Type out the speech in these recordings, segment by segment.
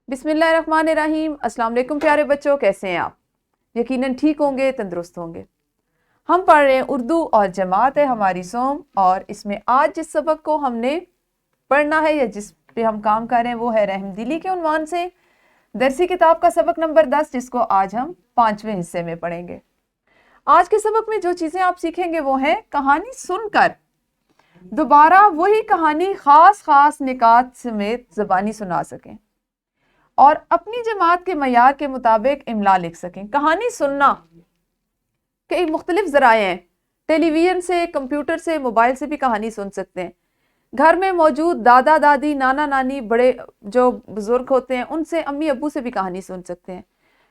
बिस्मिल्लाहिर्रहमानिर्रहीम। अस्सलाम वालेकुम प्यारे बच्चों, कैसे हैं आप? यकीनन ठीक होंगे, तंदुरुस्त होंगे। हम पढ़ रहे हैं उर्दू और जमात है हमारी सोम, और इसमें आज जिस सबक को हमने पढ़ना है या जिस पे हम काम कर रहे हैं वो है रहमदिली के उन्वान से दरसी किताब का सबक नंबर 10, जिसको आज हम 5वें हिस्से में पढ़ेंगे। आज के सबक में जो चीज़ें आप सीखेंगे वो है कहानी सुनकर दोबारा वही कहानी खास खास निकात समेत ज़बानी सुना सकें और अपनी जमात के मयार के मुताबिक इमला लिख सकें। कहानी सुनना कई मुख्तलिफ ज़राए हैं, टेलीविज़न से, कंप्यूटर से, मोबाइल से भी कहानी सुन सकते हैं। घर में मौजूद दादा दादी, नाना नानी, बड़े जो बुज़ुर्ग होते हैं उनसे, अम्मी अब्बू से भी कहानी सुन सकते हैं,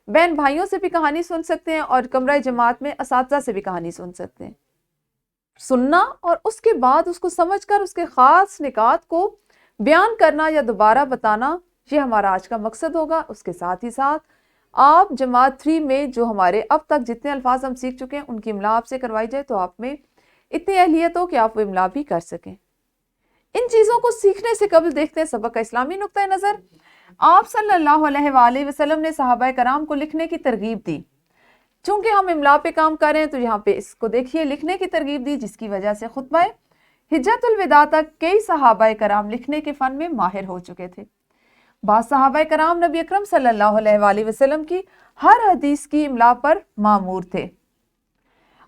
बहन भाइयों से भी कहानी सुन सकते हैं, और कमरा जमात में असातिज़ा से भी कहानी सुन सकते हैं। सुनना और उसके बाद उसको समझकर उसके ख़ास निकात को बयान करना या दोबारा बताना, ये हमारा आज का मकसद होगा। उसके साथ ही साथ आप जमात 3 में जो हमारे अब तक जितने अल्फाज हम सीख चुके हैं उनकी इमला आपसे करवाई जाए तो आप में इतनी अहलियत हो कि आप वो इमला भी कर सकें। इन चीज़ों को सीखने से कबल देखते हैं सबक का इस्लामी नुक्ता नज़र। आप सल्लल्लाहु अलैहि वसल्लम ने सहाबाए कराम को लिखने की तरगीब दी। चूंकि हम इमला पे काम कर रहे हैं तो यहाँ पे इसको देखिए, लिखने की तरगीब दी, जिसकी वजह से खुतबा हिज्जतुल विदा तक कई सहाबाए कराम लिखने के फ़न में माहिर हो चुके थे। बाद सहाबाए कराम नबी अकरम सल्लल्लाहु अलैहि वसल्लम की हर हदीस की इमला पर मामूर थे,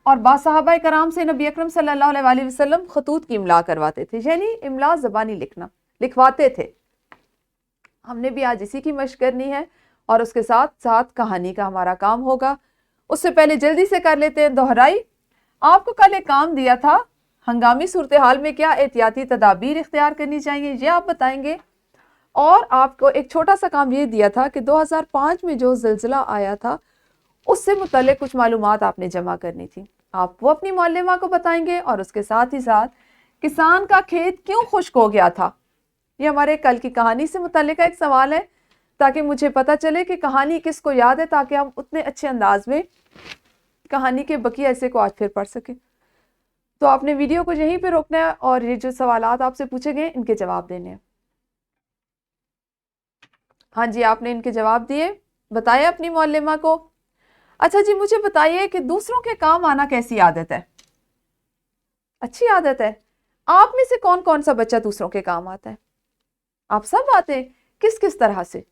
और बाद सहाबाए कराम से नबी अकरम सल्लल्लाहु अलैहि वसल्लम खतूत की इमला करवाते थे, यानी इमला ज़बानी लिखना लिखवाते थे। हमने भी आज इसी की मशक करनी है और उसके साथ साथ कहानी का हमारा काम होगा। उससे पहले जल्दी से कर लेते हैं दोहराई। आपको कल एक काम दिया था, हंगामी सूरत हाल में क्या एहतियाती तदाबीर इख्तियार करनी चाहिए ये आप बताएंगे, और आपको एक छोटा सा काम ये दिया था कि 2005 में जो ज़िलज़िला आया था उससे मुतल्लिक़ कुछ मालूमात आपने जमा करनी थी। आप वो अपनी मुअल्लिमा को बताएंगे, और उसके साथ ही साथ किसान का खेत क्यों खुश्क हो गया था, ये हमारे कल की कहानी से मुतल्लिक़ एक सवाल है, ताकि मुझे पता चले कि कहानी किसको याद है, ताकि हम उतने अच्छे अंदाज में कहानी के बकिया हिस्से को आज फिर पढ़ सकें। तो आपने वीडियो को यहीं पे रोकना है और ये जो सवालात आपसे पूछे गए इनके जवाब देने हैं। हाँ जी, आपने इनके जवाब दिए, बताया अपनी मुअल्लिमा को। अच्छा जी, मुझे बताइए कि दूसरों के काम आना कैसी आदत है? अच्छी आदत है। आप में से कौन कौन सा बच्चा दूसरों के काम आता है? आप सब आते हैं। किस किस तरह से?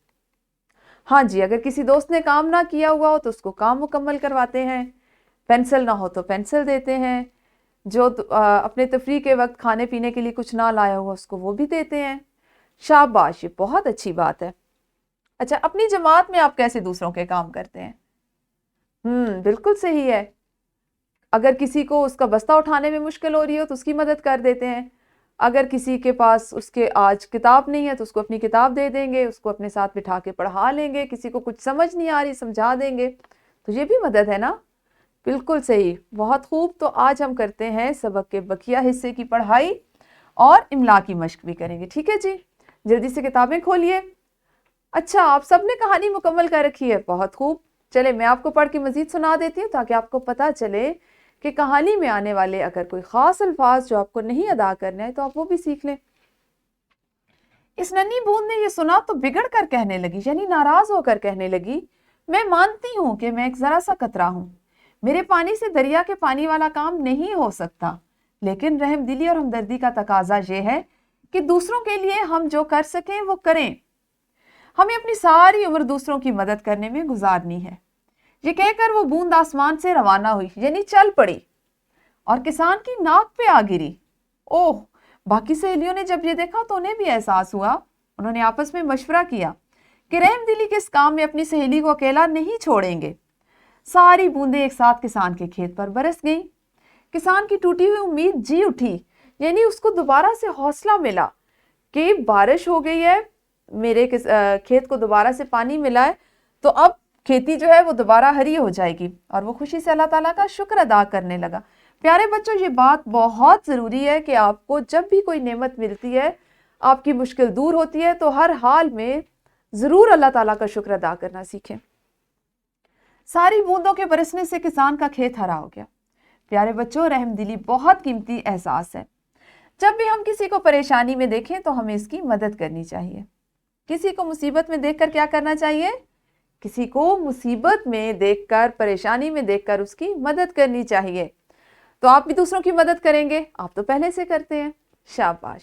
हाँ जी, अगर किसी दोस्त ने काम ना किया हुआ हो तो उसको काम मुकम्मल करवाते हैं, पेंसिल ना हो तो पेंसिल देते हैं, जो अपने तफरीह के वक्त खाने पीने के लिए कुछ ना लाया हुआ उसको वो भी देते हैं। शाबाश, ये बहुत अच्छी बात है। अच्छा, अपनी जमात में आप कैसे दूसरों के काम करते हैं? बिल्कुल सही है। अगर किसी को उसका बस्ता उठाने में मुश्किल हो रही हो तो उसकी मदद कर देते हैं। अगर किसी के पास उसके आज किताब नहीं है तो उसको अपनी किताब दे देंगे, उसको अपने साथ बिठा के पढ़ा लेंगे। किसी को कुछ समझ नहीं आ रही समझा देंगे, तो ये भी मदद है ना। बिल्कुल सही, बहुत खूब। तो आज हम करते हैं सबक के बकिया हिस्से की पढ़ाई और इमला की मश्क भी करेंगे। ठीक है जी, जल्दी से किताबें खोलिए। अच्छा, आप सबने कहानी मुकम्मल कर रखी है, बहुत खूब। चले मैं आपको पढ़ के मजीद सुना देती हूँ ताकि आपको पता चले कि कहानी में आने वाले अगर कोई ख़ास अल्फाज जो आपको नहीं अदा करना है तो आप वो भी सीख लें। इस नन्ही बूंद ने ये सुना तो बिगड़ कर कहने लगी, यानी नाराज होकर कहने लगी, मैं मानती हूँ कि मैं एक ज़रा सा कतरा हूँ, मेरे पानी से दरिया के पानी वाला काम नहीं हो सकता, लेकिन रहमदिली और हमदर्दी का तकाजा ये है कि दूसरों के लिए हम जो कर सकें वो करें। हमें अपनी सारी उम्र दूसरों की मदद करने में गुजारनी है। ये कहकर वो बूंद आसमान से रवाना हुई, यानी चल पड़ी, और किसान की नाक पे आ गिरी। ओह! बाकी सहेलियों ने जब ये देखा तो उन्हें भी एहसास हुआ। उन्होंने आपस में मशवरा किया कि रहमदिली के इस काम में अपनी सहेली को अकेला नहीं छोड़ेंगे। सारी बूंदें एक साथ किसान के खेत पर बरस गईं। किसान की टूटी हुई उम्मीद जी उठी, यानी उसको दोबारा से हौसला मिला कि बारिश हो गई है, मेरे खेत को दोबारा से पानी मिला है, तो अब खेती जो है वो दोबारा हरी हो जाएगी, और वो खुशी से अल्लाह ताला का शुक्र अदा करने लगा। प्यारे बच्चों, ये बात बहुत ज़रूरी है कि आपको जब भी कोई नेमत मिलती है, आपकी मुश्किल दूर होती है, तो हर हाल में ज़रूर अल्लाह ताला का शुक्र अदा करना सीखें। सारी बूंदों के बरसने से किसान का खेत हरा हो गया। प्यारे बच्चों, रहमदिली बहुत कीमती एहसास है। जब भी हम किसी को परेशानी में देखें तो हमें इसकी मदद करनी चाहिए। کسی کو مصیبت میں دیکھ کر کیا کرنا چاہیے؟ کسی کو مصیبت میں دیکھ کر، پریشانی میں دیکھ کر اس کی مدد کرنی چاہیے. تو آپ بھی دوسروں کی مدد کریں گے، آپ تو پہلے سے کرتے ہیں. شاباش.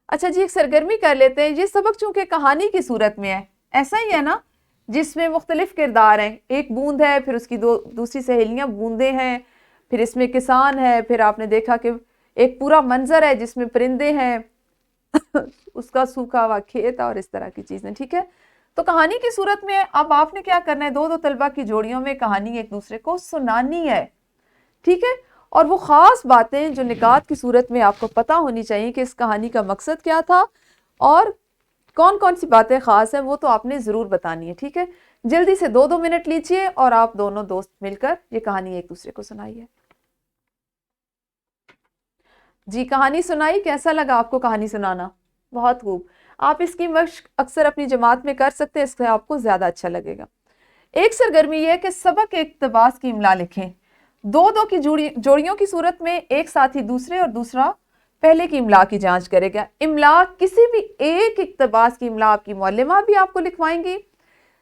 اچھا جی، ایک سرگرمی کر لیتے ہیں. یہ سبق چونکہ کہانی کی صورت میں ہے، ایسا ہی ہے نا، جس میں مختلف کردار ہیں. ایک بوند ہے، پھر اس کی دوسری سہیلیاں بوندیں ہیں، پھر اس میں کسان ہے، پھر آپ نے دیکھا کہ ایک پورا منظر ہے جس میں پرندے ہیں اس کا سوکھا ہوا کھیت اور اس طرح کی چیزیں. ٹھیک ہے، تو کہانی کی صورت میں اب آپ نے کیا کرنا ہے، دو طلبہ کی جوڑیوں میں کہانی ایک دوسرے کو سنانی ہے. ٹھیک ہے، اور وہ خاص باتیں جو نکات کی صورت میں آپ کو پتہ ہونی چاہیے کہ اس کہانی کا مقصد کیا تھا اور کون کون سی باتیں خاص ہیں، وہ تو آپ نے ضرور بتانی ہے. ٹھیک ہے، جلدی سے 2 منٹ لیجئے اور آپ دونوں دوست مل کر یہ کہانی ایک دوسرے کو سنائیے. جی کہانی سنائی، کیسا لگا آپ کو کہانی سنانا؟ بہت خوب. آپ اس کی مشق اکثر اپنی جماعت میں کر سکتے ہیں، اس سے آپ کو زیادہ اچھا لگے گا. ایک سرگرمی یہ ہے کہ سبق کے اقتباس کی املا لکھیں. دو کی جوڑیوں کی صورت میں ایک ساتھی دوسرے اور دوسرا پہلے کی املا کی جانچ کرے گا. املا کسی بھی ایک اقتباس کی املا آپ کی معلمہ بھی آپ کو لکھوائیں گی.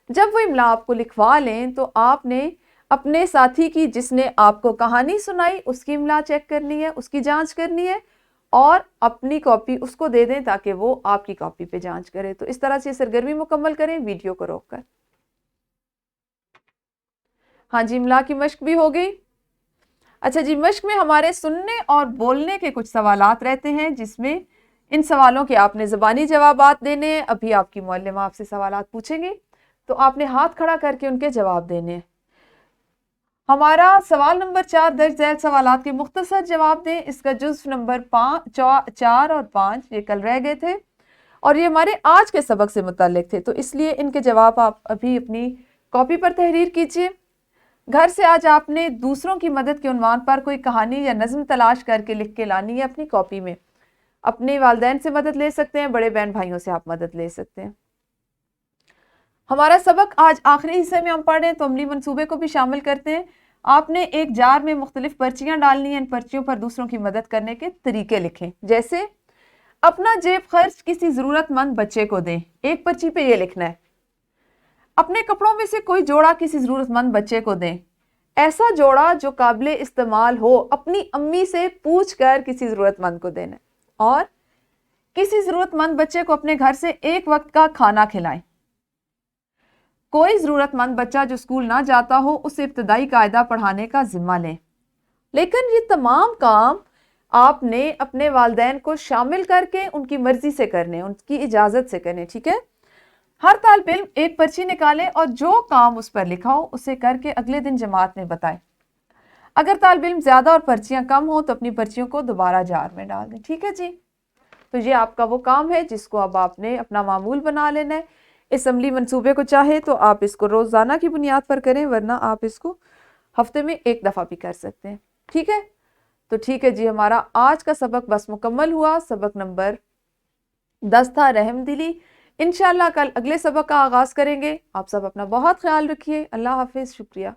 جب وہ املا آپ کو لکھوا لیں تو آپ نے اپنے ساتھی کی، جس نے آپ کو کہانی سنائی، اس کی املا چیک کرنی ہے، اس کی جانچ کرنی ہے اور اپنی کاپی اس کو دے دیں تاکہ وہ آپ کی کاپی پہ جانچ کرے. تو اس طرح سے سرگرمی مکمل کریں ویڈیو کو روک کر. ہاں جی، املا کی مشق بھی ہو گئی. اچھا جی، مشق میں ہمارے سننے اور بولنے کے کچھ سوالات رہتے ہیں، جس میں ان سوالوں کے آپ نے زبانی جوابات دینے ہیں. ابھی آپ کی معلمہ آپ سے سوالات پوچھیں گی تو آپ نے ہاتھ کھڑا کر کے ان کے جواب دینے ہیں. ہمارا سوال نمبر 4 درج ذیل سوالات کے مختصر جواب دیں. اس کا جزو نمبر 4 اور 5 یہ کل رہ گئے تھے اور یہ ہمارے آج کے سبق سے متعلق تھے، تو اس لیے ان کے جواب آپ ابھی اپنی کاپی پر تحریر کیجئے. گھر سے آج آپ نے دوسروں کی مدد کے عنوان پر کوئی کہانی یا نظم تلاش کر کے لکھ کے لانی ہے اپنی کاپی میں. اپنے والدین سے مدد لے سکتے ہیں، بڑے بہن بھائیوں سے آپ مدد لے سکتے ہیں. ہمارا سبق آج آخری حصے میں ہم پڑھ رہے ہیں تو عملی منصوبے کو بھی شامل کرتے ہیں. آپ نے ایک جار میں مختلف پرچیاں ڈالنی ہیں. ان پرچیوں پر دوسروں کی مدد کرنے کے طریقے لکھیں. جیسے اپنا جیب خرچ کسی ضرورت مند بچے کو دیں. ایک پرچی پہ یہ لکھنا ہے. اپنے کپڑوں میں سے کوئی جوڑا کسی ضرورت مند بچے کو دیں. ایسا جوڑا جو قابل استعمال ہو اپنی امی سے پوچھ کر کسی ضرورت مند کو دینا. اور کسی ضرورت مند بچے کو اپنے گھر سے ایک وقت کا کھانا کھلائیں. کوئی ضرورت مند بچہ جو اسکول نہ جاتا ہو اسے ابتدائی قاعدہ پڑھانے کا ذمہ لیں. لیکن یہ تمام کام آپ نے اپنے والدین کو شامل کر کے ان کی مرضی سے کرنے، ان کی اجازت سے کرنے. ٹھیک ہے، ہر طالب علم ایک پرچی نکالے اور جو کام اس پر لکھا ہو اسے کر کے اگلے دن جماعت میں بتائے. اگر طالب علم زیادہ اور پرچیاں کم ہوں تو اپنی پرچیوں کو دوبارہ جار میں ڈال دیں. ٹھیک ہے جی، تو یہ آپ کا وہ کام ہے جس کو اب آپ نے اپنا معمول بنا لینا ہے. اس عملی منصوبے کو چاہے تو آپ اس کو روزانہ کی بنیاد پر کریں، ورنہ آپ اس کو ہفتے میں ایک دفعہ بھی کر سکتے ہیں. ٹھیک ہے، تو ٹھیک ہے جی، ہمارا آج کا سبق بس مکمل ہوا. سبق نمبر 10 تھا رحم دلی. انشاءاللہ کل اگلے سبق کا آغاز کریں گے. آپ سب اپنا بہت خیال رکھیے. اللہ حافظ. شکریہ.